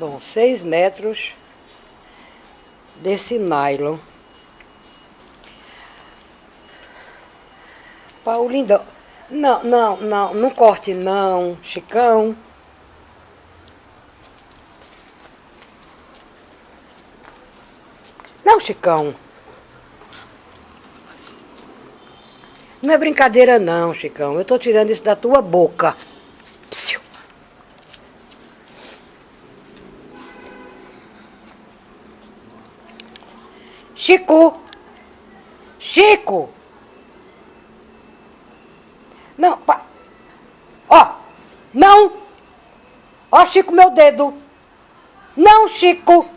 Bom, 6 metros desse nylon. Paulinho, não corte não, Chicão. Não, Chicão. Não é brincadeira não, Chicão. Eu tô tirando isso da tua boca. Psiu. Chico! Chico! Não, ó! Não! Ó, Chico, meu dedo! Não, Chico!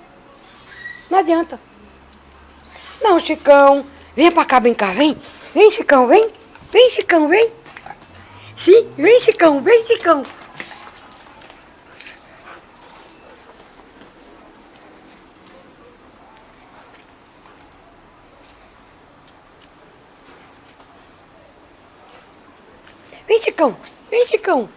Não adianta. Não, Chicão. Vem pra cá, vem cá, vem. Vem, Chicão, vem. Vem, Chicão, vem. Sim, vem, Chicão, vem, Chicão. Vem, Chicão, vem, Chicão.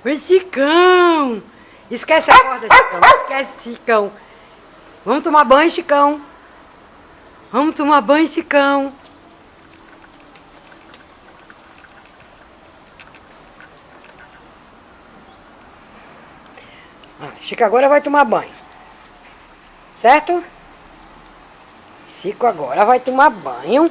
Vem, Chicão. Esquece a corda, Chicão. Esquece, Chicão. Vamos tomar banho, Chicão. Vamos tomar banho, Chicão. Chico agora vai tomar banho. Certo? Chico agora vai tomar banho.